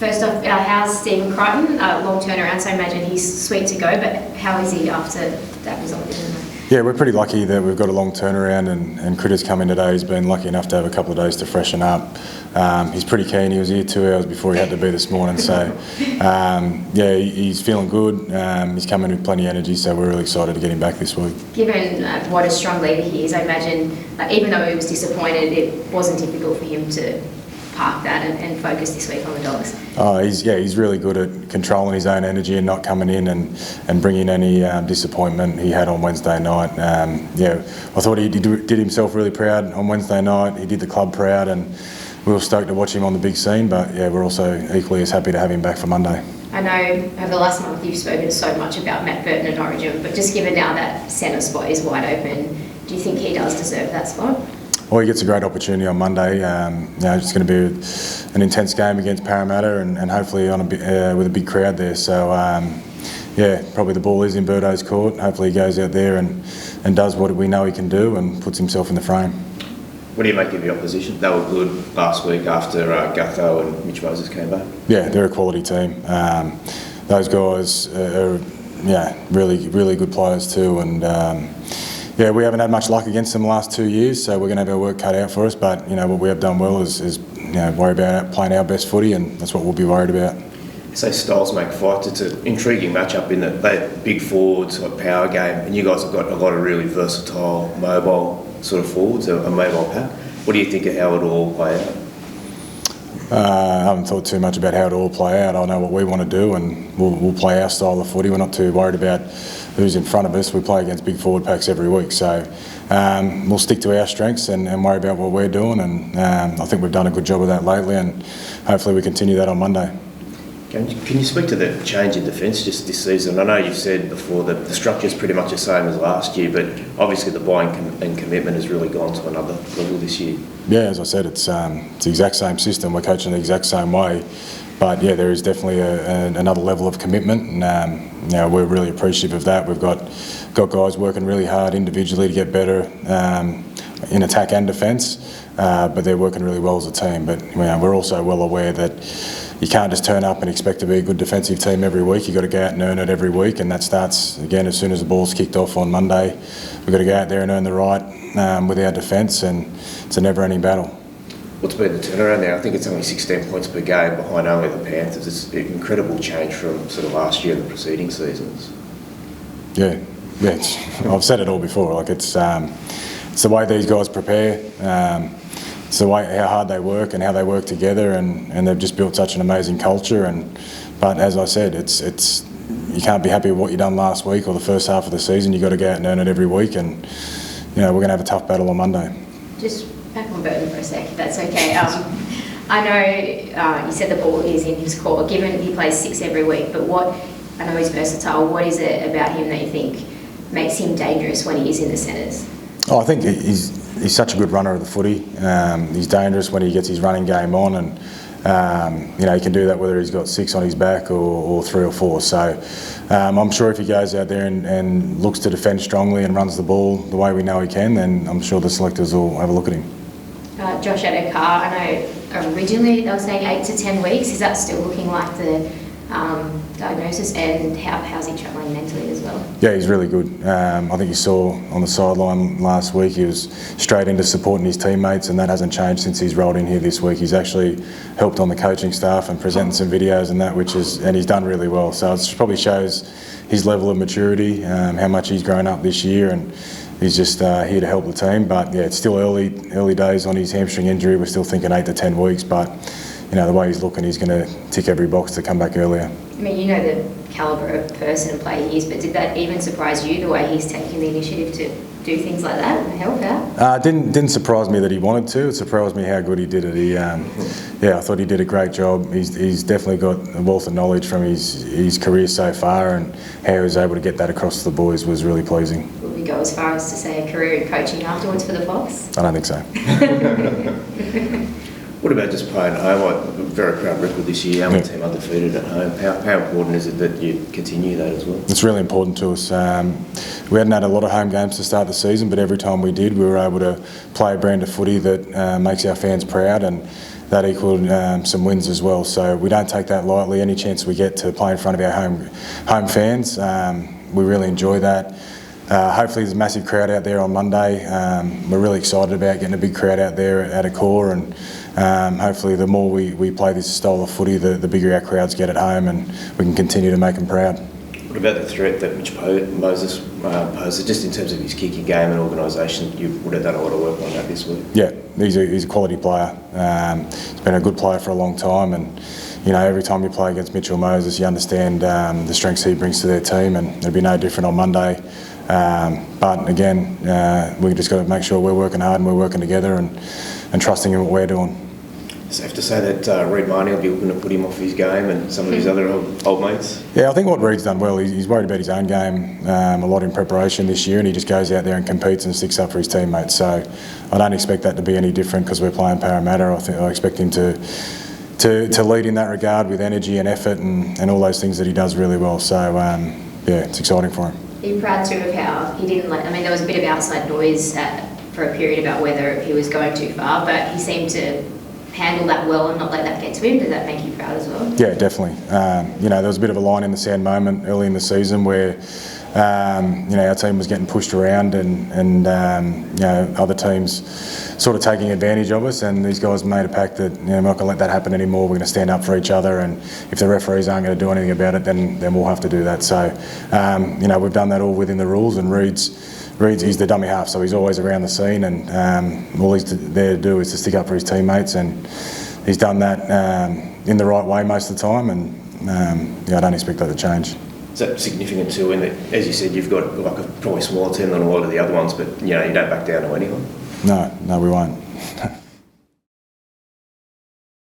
First off, how's Stephen Crichton? Long turnaround, so I imagine he's sweet to go, but how is he after that result? Yeah, we're pretty lucky that we've got a long turnaround and Critter's come in today. He's been lucky enough to have a couple of days to freshen up. He's pretty keen. He was here 2 hours before he had to be this morning, so yeah, he's feeling good. He's coming with plenty of energy, so we're really excited to get him back this week. Given what a strong leader he is, I imagine even though he was disappointed, it wasn't difficult for him to park that and focus this week on the Dogs. Oh, he's really good at controlling his own energy and not coming in and bringing any disappointment he had on Wednesday night. Yeah, I thought he did himself really proud on Wednesday night. He did the club proud, and we were stoked to watch him on the big scene. But yeah, we're also equally as happy to have him back for Monday. I know over the last month you've spoken so much about Matt Burton and Origin, but just given now that centre spot is wide open, do you think he does deserve that spot? Well, he gets a great opportunity on Monday. It's going to be an intense game against Parramatta, and hopefully with a big crowd there. So, yeah, probably the ball is in Birdo's court. Hopefully he goes out there and does what we know he can do and puts himself in the frame. What do you make of the opposition? They were good last week after Gutho and Mitch Moses came back. Yeah, they're a quality team. Those guys are really good players too, and yeah, we haven't had much luck against them the last 2 years, so we're going to have our work cut out for us. But what we have done well is worry about playing our best footy, and that's what we'll be worried about. So styles make fights. It's an intriguing matchup in that they're big forwards, like power game, and you guys have got a lot of really versatile, mobile sort of forwards, a mobile pack. What do you think of how it all play out? I haven't thought too much about how it all play out. I know what we want to do, and we'll play our style of footy. We're not too worried about who's in front of us. We play against big forward packs every week, so we'll stick to our strengths and worry about what we're doing. And I think we've done a good job of that lately, and hopefully we continue that on Monday. Can you speak to the change in defence just this season? I know you've said before that the structure is pretty much the same as last year, but obviously the buying and commitment has really gone to another level this year. Yeah, as I said, it's the exact same system. We're coaching the exact same way, but yeah, there is definitely another level of commitment, and we're really appreciative of that. We've got guys working really hard individually to get better in attack and defence, but they're working really well as a team. But we're also well aware that you can't just turn up and expect to be a good defensive team every week. You've got to go out and earn it every week, and that starts again as soon as the ball's kicked off on Monday. We've got to go out there and earn the right with our defence, and it's a never-ending battle. What's been the turnaround now? I think it's only 16 points per game behind only the Panthers. It's an incredible change from sort of last year and the preceding seasons. Yeah. I've said it all before. Like it's the way these guys prepare. It's the way how hard they work and how they work together, and they've just built such an amazing culture. But as I said, it's you can't be happy with what you've done last week or the first half of the season. You've got to go out and earn it every week, and we're going to have a tough battle on Monday. Just back on Burton for a sec, if that's okay. I know you said the ball is in his court, given he plays 6 every week, but I know he's versatile. What is it about him that you think makes him dangerous when he is in the centres? Oh, I think he's such a good runner of the footy. He's dangerous when he gets his running game on, and he can do that whether he's got 6 on his back or 3 or 4. So I'm sure if he goes out there and looks to defend strongly and runs the ball the way we know he can, then I'm sure the selectors will have a look at him. Josh Adokar, I know originally they were saying 8 to 10 weeks. Is that still looking like the diagnosis, and how's he travelling mentally as well? Yeah, he's really good. I think you saw on the sideline last week he was straight into supporting his teammates, and that hasn't changed since he's rolled in here this week. He's actually helped on the coaching staff and presenting some videos and that, and he's done really well. So it probably shows his level of maturity, how much he's grown up this year, and he's just here to help the team. But yeah, it's still early days on his hamstring injury. We're still thinking 8 to 10 weeks, but the way he's looking, he's going to tick every box to come back earlier. I mean, the calibre of person and player he is, but did that even surprise you, the way he's taking the initiative to do things like that and help out? Didn't surprise me that he wanted to. It surprised me how good he did it. I thought he did a great job. He's definitely got a wealth of knowledge from his career so far, and how he was able to get that across to the boys was really pleasing. Will we go as far as to say a career in coaching afterwards for the Fox? I don't think so. What What about just playing at home? Like, a very proud record this year, our team undefeated at home. How important is it that you continue that as well? It's really important to us. We hadn't had a lot of home games to start the season, but every time we did, we were able to play a brand of footy that makes our fans proud, and that equalled some wins as well. So we don't take that lightly. Any chance we get to play in front of our home fans, we really enjoy that. Hopefully there's a massive crowd out there on Monday. We're really excited about getting a big crowd out there at a core, and hopefully the more we play this style of footy, the bigger our crowds get at home, and we can continue to make them proud. What about the threat that Mitch Moses poses, just in terms of his kicking game and organisation? You would have done a lot of work on that this week. Yeah, he's a quality player. He's been a good player for a long time, and every time you play against Mitchell Moses, you understand the strengths he brings to their team, and it'll be no different on Monday. But again, we just got to make sure we're working hard and we're working together and trusting in what we're doing. Safe to say that Reid Marnie will be looking to put him off his game and some of his other old mates? Yeah, I think what Reid's done well, he's worried about his own game a lot in preparation this year, and he just goes out there and competes and sticks up for his teammates. So I don't expect that to be any different because we're playing Parramatta. I expect him to lead in that regard with energy and effort and all those things that he does really well. So yeah, it's exciting for him. Are you proud too of how he didn't there was a bit of outside noise for a period about whether he was going too far, but he seemed to handle that well and not let that get to him. Does that make you proud as well? Yeah, definitely. There was a bit of a line in the sand moment early in the season where our team was getting pushed around and other teams sort of taking advantage of us, and these guys made a pact that we're not going to let that happen anymore. We're going to stand up for each other, and if the referees aren't going to do anything about it, then we'll have to do that. So we've done that all within the rules, and he's the dummy half, so he's always around the scene, and all he's there to do is to stick up for his teammates, and he's done that in the right way most of the time, and I don't expect that to change. Is that significant too, in that, as you said, you've got like a probably smaller team than a lot of the other ones, but you don't back down to anyone? No, we won't.